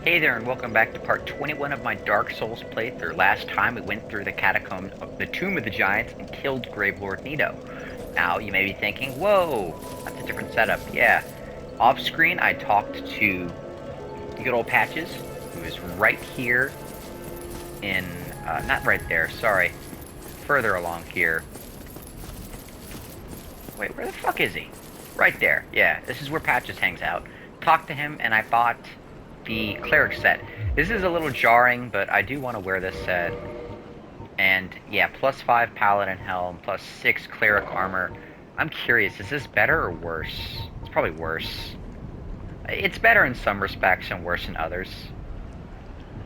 Hey there, and welcome back to part 21 of my Dark Souls playthrough. Last time we went through the catacombs of the Tomb of the Giants and killed Gravelord Nito. Now, you may be thinking, whoa, that's a different setup. Yeah. Off screen, I talked to good old Patches, who is right here in, not right there, sorry, further along here. Wait, where the fuck is he? Right there, yeah, this is where Patches hangs out. Talked to him, and I bought the cleric set. This is a little jarring, but I do want to wear this set. And yeah, plus 5 paladin helm, plus 6 cleric armor. I'm curious, is this better or worse? It's probably worse. It's better in some respects and worse in others.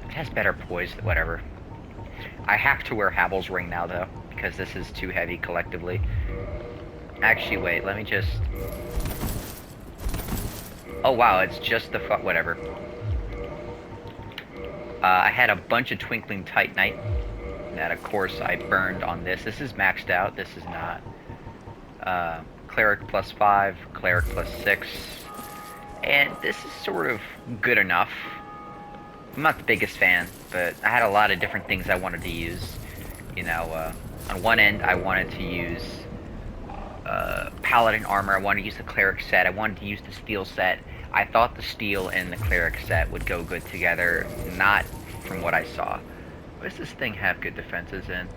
It has better poise, whatever. I have to wear Havel's ring now though, because this is too heavy collectively. Actually, wait, let me just... Oh wow, it's just the whatever. I had a bunch of Twinkling Titanite that, of course, I burned on this. This is maxed out. This is not. Cleric plus 5, Cleric plus 6. And this is sort of good enough. I'm not the biggest fan, but I had a lot of different things I wanted to use. You know, on one end, I wanted to use Paladin armor. I wanted to use the Cleric set. I wanted to use the Steel set. I thought the Steel and the Cleric set would go good together, not from what I saw. What does this thing have good defenses in?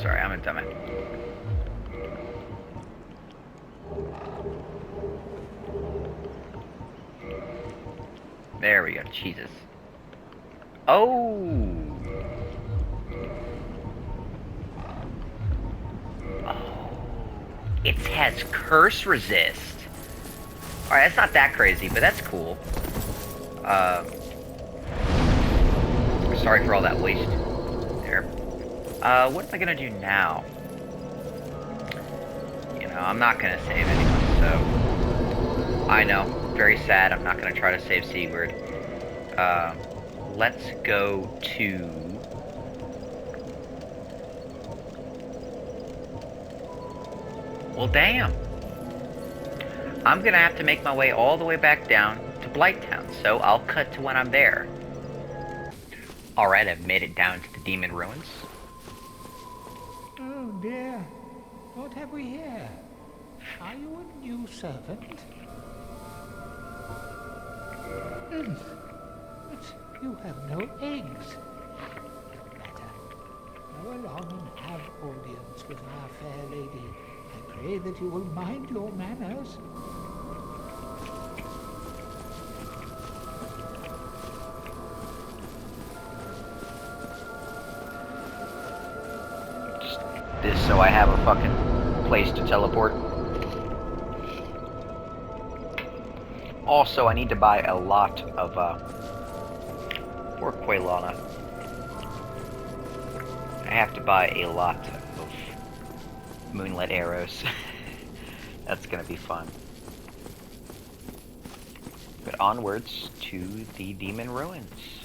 Sorry, I'm a dummy. There we go, Jesus. Oh! It has curse resist. Alright, that's not that crazy, but that's cool. Sorry for all that waste there. What am I gonna do now? You know, I'm not gonna save anyone, so... I know, very sad, I'm not gonna try to save Sigurd. Let's go to... Well, damn. I'm gonna have to make my way all the way back down to Blighttown, so I'll cut to when I'm there. Alright, I've made it down to the Demon Ruins. Oh dear, what have we here? Are you a new servant? But you have no eggs. Better. Go along and have audience with our fair lady. I pray that you will mind your manners. This so I have a fucking place to teleport. Also, I need to buy a lot of, or Quailana. I have to buy a lot of moonlit arrows. That's gonna be fun. But onwards to the Demon Ruins.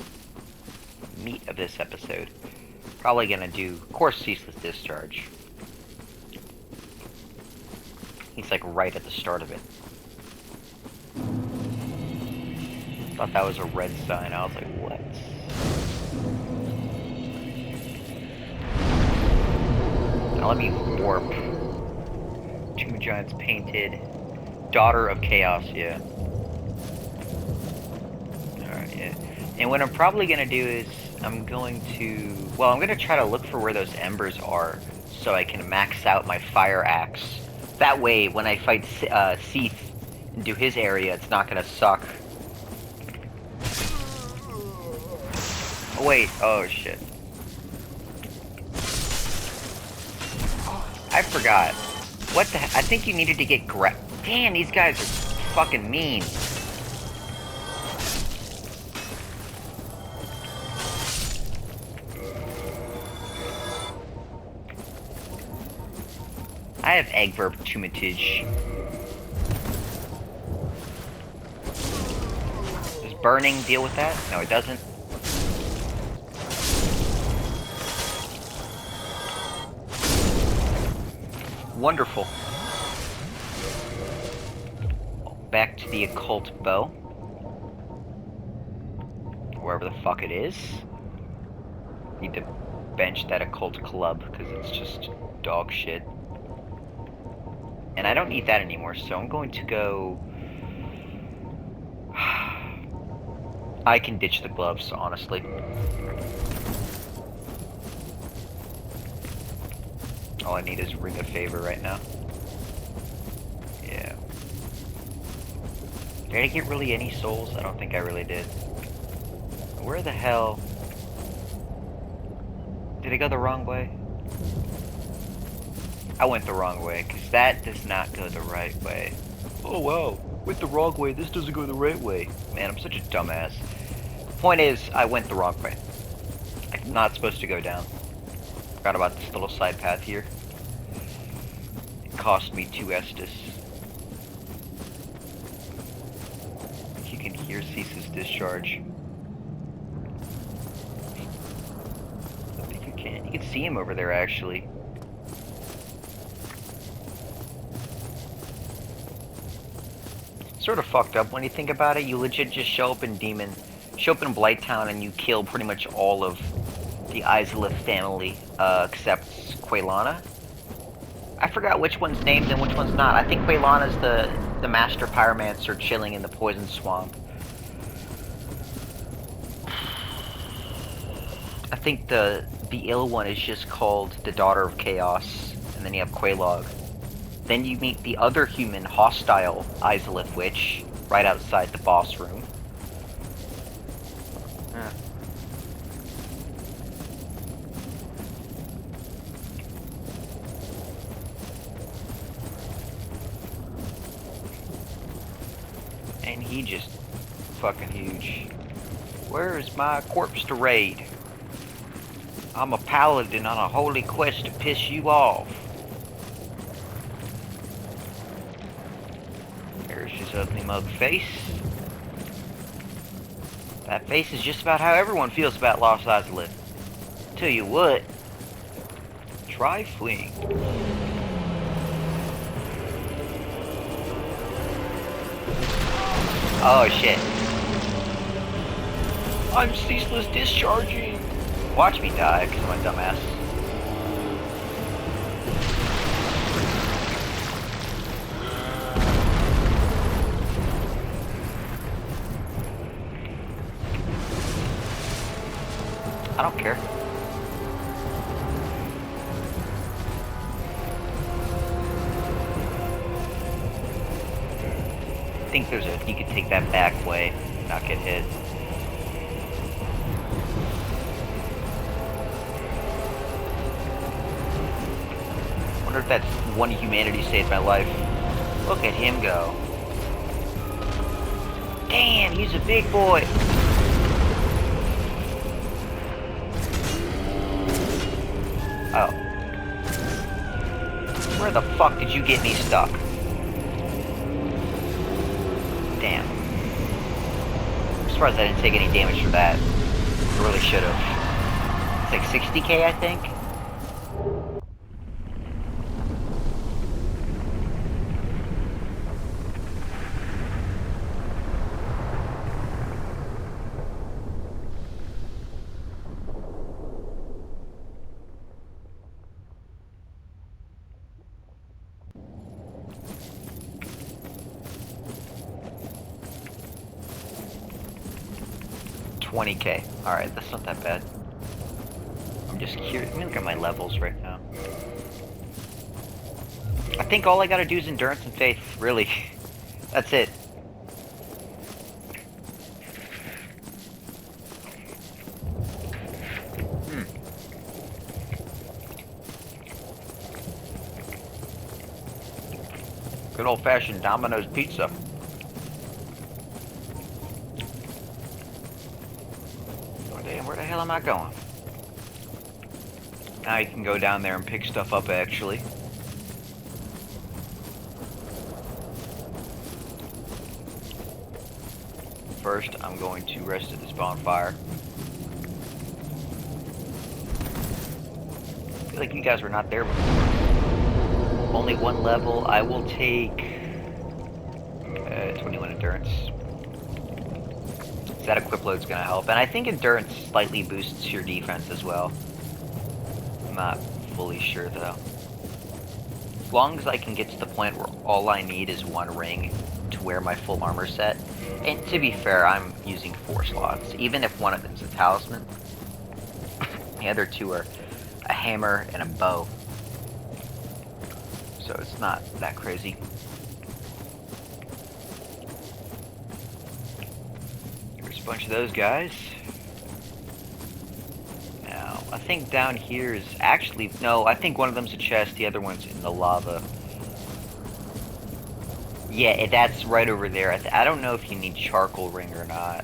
Meat of this episode. Probably gonna do, of course, Ceaseless Discharge. He's like right at the start of it. Thought that was a red sign. I was like, what? Now let me warp. Tomb of Giants painted. Daughter of Chaos, yeah. Alright, yeah. And what I'm probably gonna do is, I'm going to try to look for where those embers are, so I can max out my fire axe. That way, when I fight Seath and do his area, it's not gonna suck. Oh wait, oh shit. I forgot. What the I think you needed to get Damn, these guys are fucking mean. I have egg verb tumatage. Does burning deal with that? No, it doesn't. Wonderful. back to the occult bow. Wherever the fuck it is. Need to bench that occult club, because it's just dog shit. And I don't need that anymore, so I'm going to go... I can ditch the gloves, honestly. All I need is Ring of Favor right now. Yeah. Did I get really any souls? I don't think I really did. Where the hell... Did I go the wrong way? I went the wrong way, because that does not go the right way. Oh wow, went the wrong way, this doesn't go the right way. Man, I'm such a dumbass. Point is, I went the wrong way. I'm not supposed to go down. Forgot about this little side path here. It cost me 2 Estus. You can hear Cease's discharge. I think you can. You can see him over there, actually. Sort of fucked up when you think about it. You legit just show up in Blighttown and you kill pretty much all of the Izalith family, except Quaylana. I forgot which one's named and which one's not. I think Quaylana's the master pyromancer chilling in the poison swamp. I think the ill one is just called the Daughter of Chaos, and then you have Quelaag. Then you meet the other human hostile Izalith witch right outside the boss room. And he just fucking huge. Where's my corpse to raid? I'm a paladin on a holy quest to piss you off. There's his ugly mug face. That face is just about how everyone feels about Lost Izalith. Tell you what, try fleeing. Oh shit. I'm ceaseless discharging. Watch me die, because I'm a dumbass. I don't care. I think you could take that back way, not get hit. Wonder if that's one humanity saved my life. Look at him go. Damn, he's a big boy. Oh. Where the fuck did you get me stuck? Damn. I'm surprised I didn't take any damage for that. I really should have. It's like 60k, I think? $20k. Alright, that's not that bad. I'm just curious. Let me look at my levels right now. I think all I gotta do is endurance and faith, really. That's it. Good old-fashioned Domino's pizza. Oh damn, where the hell am I going? Now you can go down there and pick stuff up, actually. First, I'm going to rest at this bonfire. I feel like you guys were not there before. Only one level. I will take 21 endurance. So that equip load's gonna help. And I think endurance slightly boosts your defense as well. I'm not fully sure though. As long as I can get to the point where all I need is one ring to wear my full armor set. And to be fair, I'm using 4 slots. Even if one of them's a talisman. The other 2 are a hammer and a bow. So it's not that crazy. There's a bunch of those guys. Now, I think down here is actually... No, I think one of them's a chest, the other one's in the lava. Yeah, that's right over there. I don't know if you need charcoal ring or not.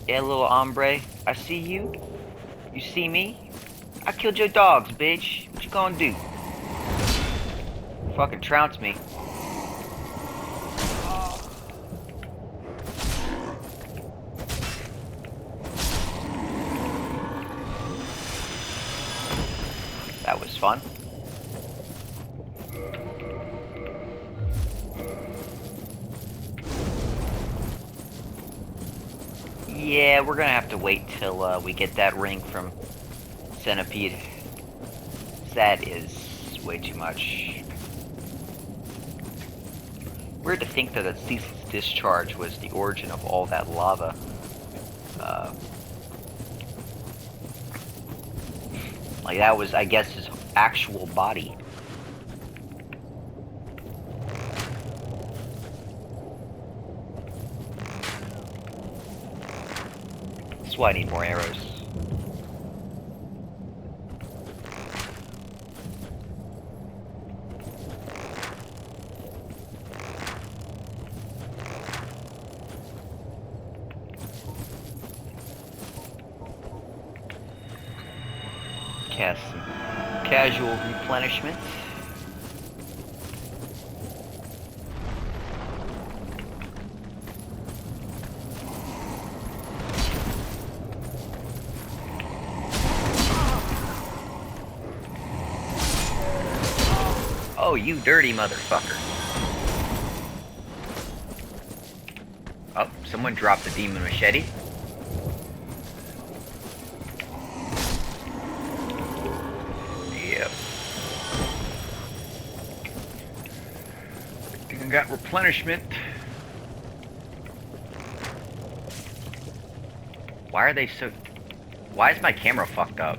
Yeah, little hombre, I see you. You see me? I killed your dogs, bitch. What you gonna do? Fucking trounce me. That was fun. Yeah, we're gonna have to wait till we get that ring from Centipede. That is way too much. Weird to think that the ceaseless discharge was the origin of all that lava. Like that was, I guess, his actual body. That's why I need more arrows. Cast some casual replenishment. Oh, you dirty motherfucker. Oh, someone dropped the demon machete. Yep. I think I got replenishment. Why are they so... Why is my camera fucked up?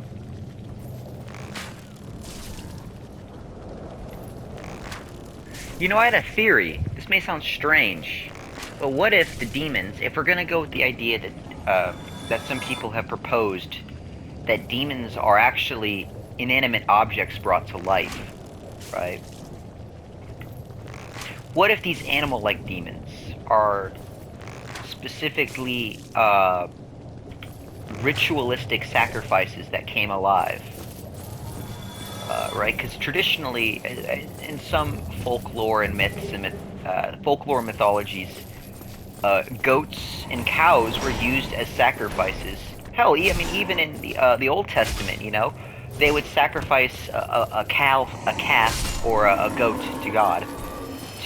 You know, I had a theory. This may sound strange, but what if the demons, if we're gonna go with the idea that, that some people have proposed, that demons are actually inanimate objects brought to life, right? What if these animal-like demons are specifically, ritualistic sacrifices that came alive? Right? Because traditionally, in some folklore and myths and folklore mythologies, goats and cows were used as sacrifices. Hell, I mean, even in the Old Testament, you know, they would sacrifice a calf, or a goat to God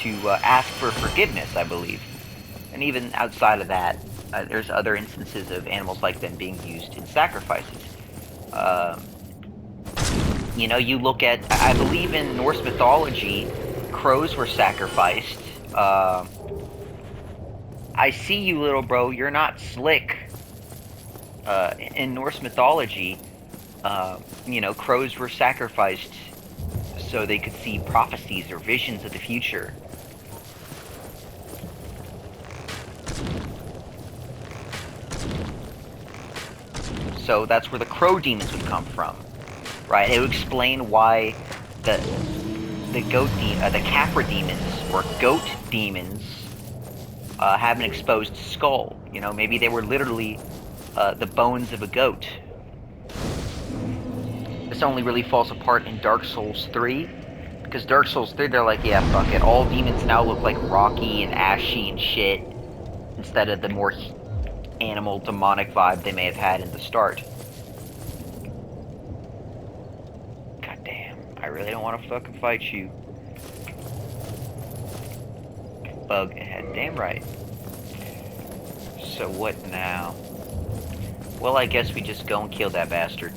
to ask for forgiveness, I believe. And even outside of that, there's other instances of animals like them being used in sacrifices. You know, you look at, I believe in Norse mythology, crows were sacrificed. I see you, little bro, you're not slick. In Norse mythology, you know, crows were sacrificed so they could see prophecies or visions of the future. So that's where the crow demons would come from. Right, it would explain why the Capra demons, or goat demons, have an exposed skull. You know, maybe they were literally the bones of a goat. This only really falls apart in Dark Souls 3, because Dark Souls 3, they're like, yeah, fuck it, all demons now look like rocky and ashy and shit, instead of the more animal, demonic vibe they may have had in the start. I really don't want to fucking fight you. bug ahead. Damn right. So what now? Well, I guess we just go and kill that bastard.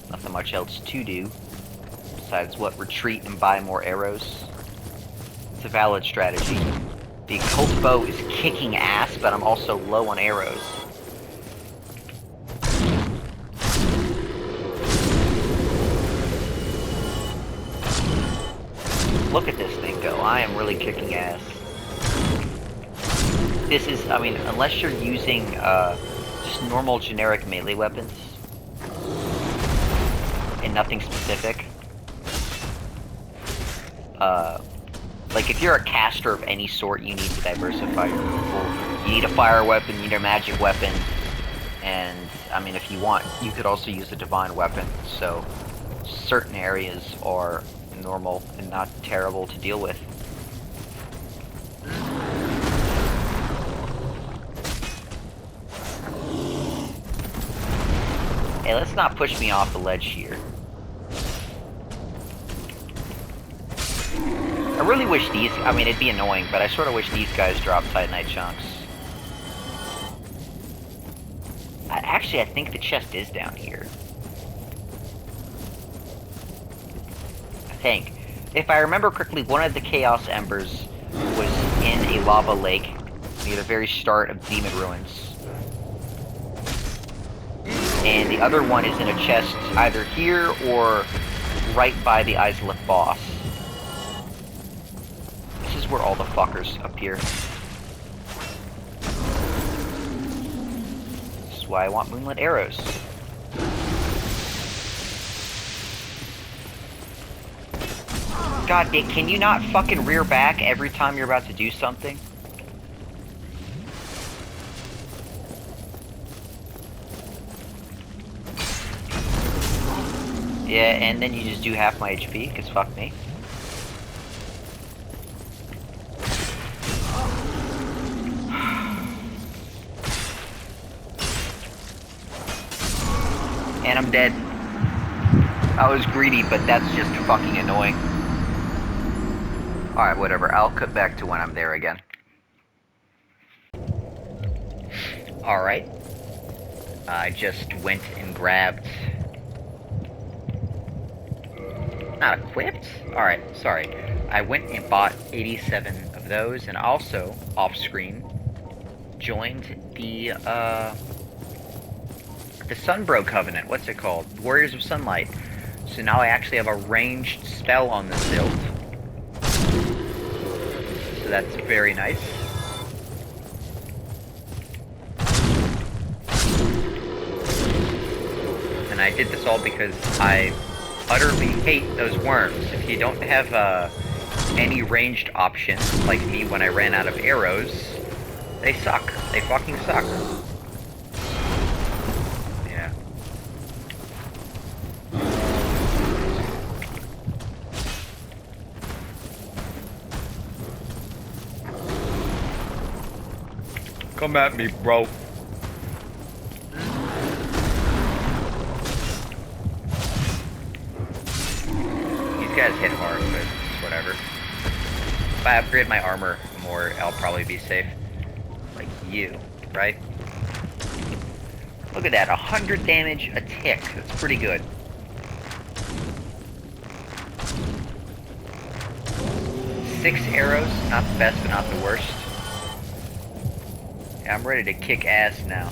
Nothing much else to do. Besides, what? Retreat and buy more arrows? It's a valid strategy. The occult bow is kicking ass, but I'm also low on arrows. Look at this thing go. I am really kicking ass. This is, I mean, unless you're using just normal generic melee weapons and nothing specific. Like if you're a caster of any sort, you need to diversify your pool. You need a fire weapon, you need a magic weapon, and I mean, if you want, you could also use a divine weapon. So certain areas are normal and not terrible to deal with. Hey, let's not push me off the ledge here. I really wish these, I mean, it'd be annoying, but I sort of wish these guys dropped Titanite chunks. Actually, I think the chest is down here. I think. If I remember correctly, one of the Chaos Embers was in a lava lake near the very start of Demon Ruins. And the other one is in a chest either here or right by the Izalith boss. This is where all the fuckers appear. This is why I want moonlit arrows. God, Dick, can you not fucking rear back every time you're about to do something? Yeah, and then you just do half my HP, because fuck me. And I'm dead. I was greedy, but that's just fucking annoying. Alright, whatever. I'll cut back to when I'm there again. Alright. I just went and grabbed... Not equipped? Alright, sorry. I went and bought 87 of those, and also, off-screen, joined the Sunbro Covenant. What's it called? Warriors of Sunlight. So now I actually have a ranged spell on this build. So that's very nice. And I did this all because I utterly hate those worms. If you don't have any ranged options, like me when I ran out of arrows, they suck. They fucking suck. Yeah. Come at me, bro. These guys hit hard, but it's whatever. If I upgrade my armor more, I'll probably be safe. Like you, right? Look at that, 100 damage a tick. That's pretty good. Six arrows, not the best, but not the worst. Yeah, I'm ready to kick ass now.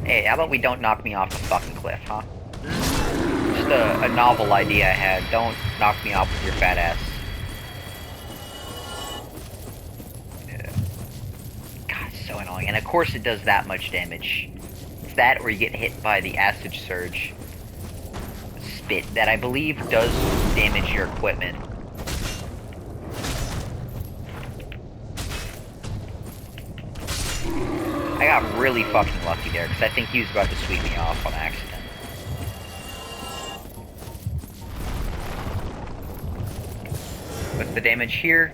Hey, how about we don't knock me off the fucking cliff, huh? Just a novel idea I had. Don't knock me off with your fat ass. Yeah. God, it's so annoying. And of course it does that much damage. It's that or you get hit by the acid surge spit that I believe does damage your equipment. I got really fucking lucky there, because I think he was about to sweep me off on accident. What's the damage here?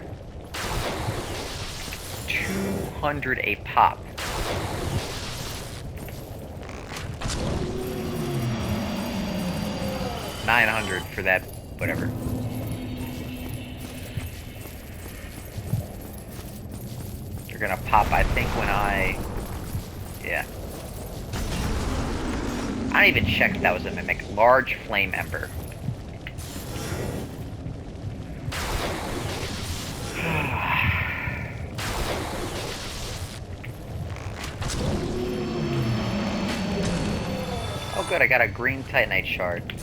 200 a pop. 900 for that, whatever. They're gonna pop, I think, when I... Yeah. I didn't even check if that was a mimic. Large flame ember. Oh good, I got a green titanite shard.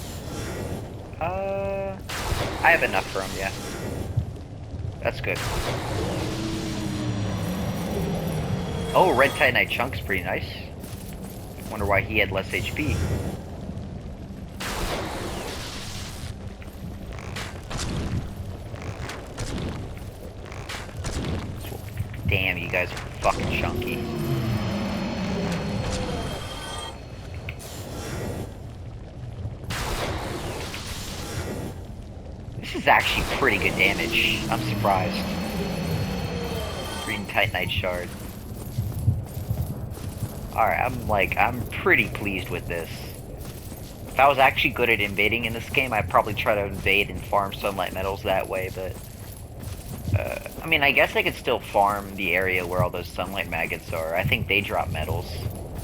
I have enough for him, yeah. That's good. Oh, red titanite chunk's pretty nice. Wonder why he had less HP. Damn, you guys are fucking chunky. This is actually pretty good damage. I'm surprised. Green titanite shard. Alright, I'm pretty pleased with this. If I was actually good at invading in this game, I'd probably try to invade and farm sunlight metals that way, but... I mean, I guess I could still farm the area where all those sunlight maggots are. I think they drop metals.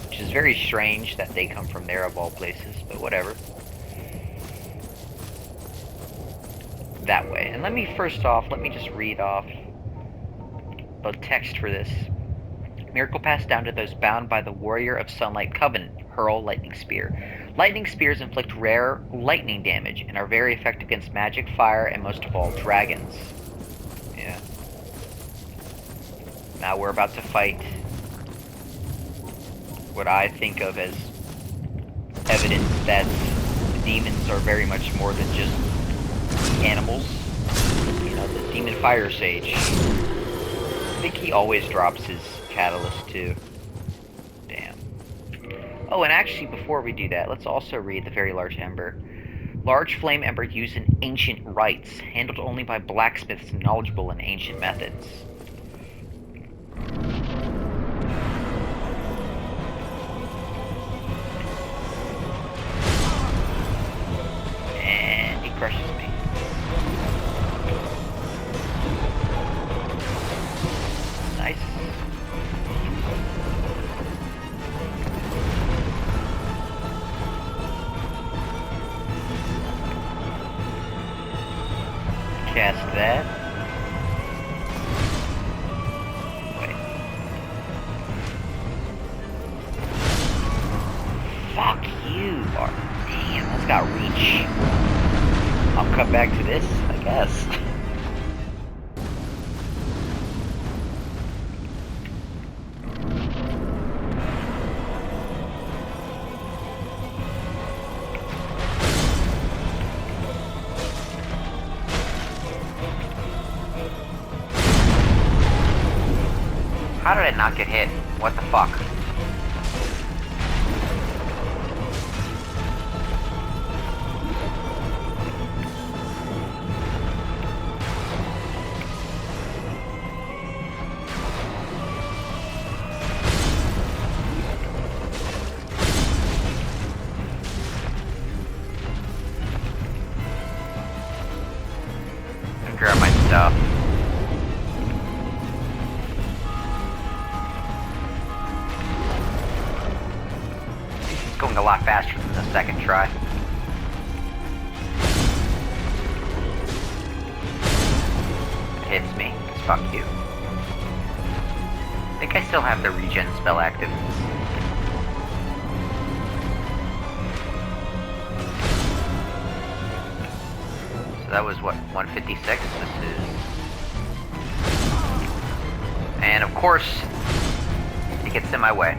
Which is very strange that they come from there of all places, but whatever. That way. And let me just read off the text for this. Miracle passed down to those bound by the Warrior of Sunlight Covenant. Hurl Lightning Spear. Lightning spears inflict rare lightning damage and are very effective against magic, fire, and most of all, dragons. Yeah. Now we're about to fight what I think of as evidence that the demons are very much more than just animals. You know, the demon Firesage. I think he always drops his catalyst too. Damn. Oh, and actually, before we do that, let's also read the very large ember. Large flame ember used in ancient rites, handled only by blacksmiths knowledgeable in ancient methods. And he crushes me. Nice. Cast that. Wait. Fuck you, Bart. Damn, that's got reach. I'll come back to this, I guess. How did I not get hit? What the fuck? Grab my stuff. It's going a lot faster than the second try. It hits me. Fuck you. I think I still have the regen spell active. That was what, 156? This is... And of course, it gets in my way.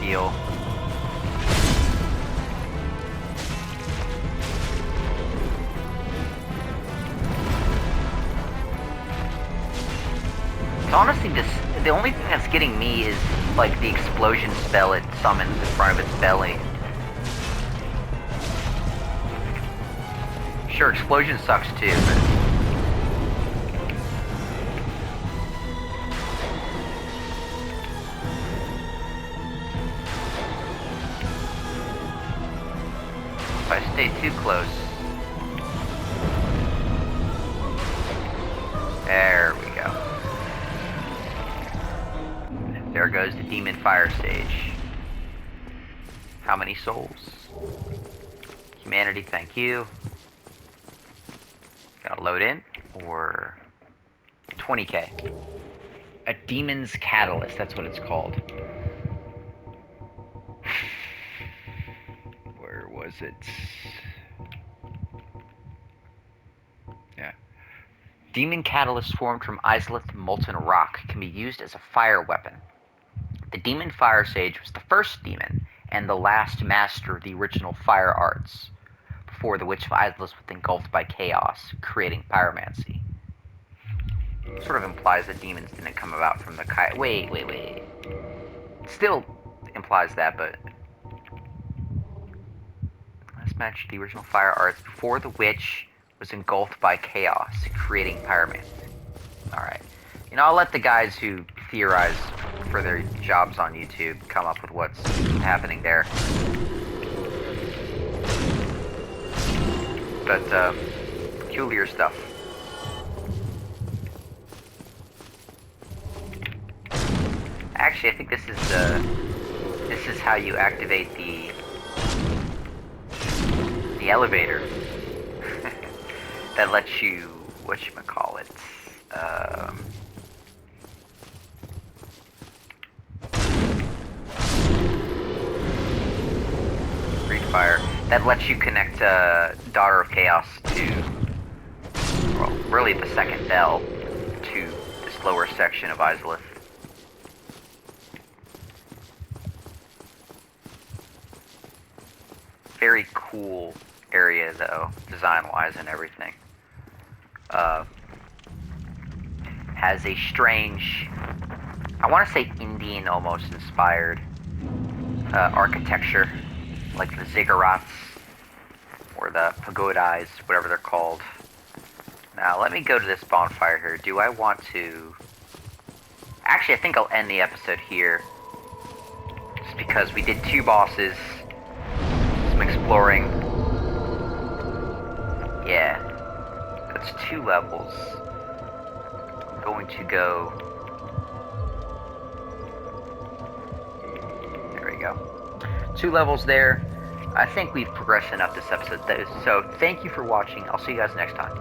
Heal. It's honestly just, the only thing that's getting me is like the explosion spell it summons in front of its belly. Sure, explosion sucks too, but... If I stay too close. There we go. There goes the demon Firesage. How many souls? Humanity, thank you. Gotta load in, or 20k. A demon's catalyst, that's what it's called. Where was it? Yeah. Demon catalyst formed from Izalith molten rock can be used as a fire weapon. The demon Firesage was the first demon and the last master of the original fire arts, before the Witch of Izalith was engulfed by chaos, creating pyromancy. Sort of implies that demons didn't come about from the Wait. Still implies that, but last match the original fire arts before the witch was engulfed by chaos, creating pyromancy. Alright. You know, I'll let the guys who theorize for their jobs on YouTube come up with what's happening there. But, peculiar stuff. Actually, I think this is how you activate the elevator that lets you, whatchamacallit, read fire, that lets you connect Daughter of Chaos to, well, really the second bell to this lower section of Izalith. Very cool area, though, design-wise and everything. Has a strange, I want to say Indian almost inspired architecture, like the ziggurats or the pagodas, whatever they're called. Now, let me go to this bonfire here. Do I want to... Actually, I think I'll end the episode here, just because we did 2 bosses, some exploring. Yeah, that's 2 levels. I'm going to go... There we go. 2 levels there. I think we've progressed enough this episode, so thank you for watching. I'll see you guys next time.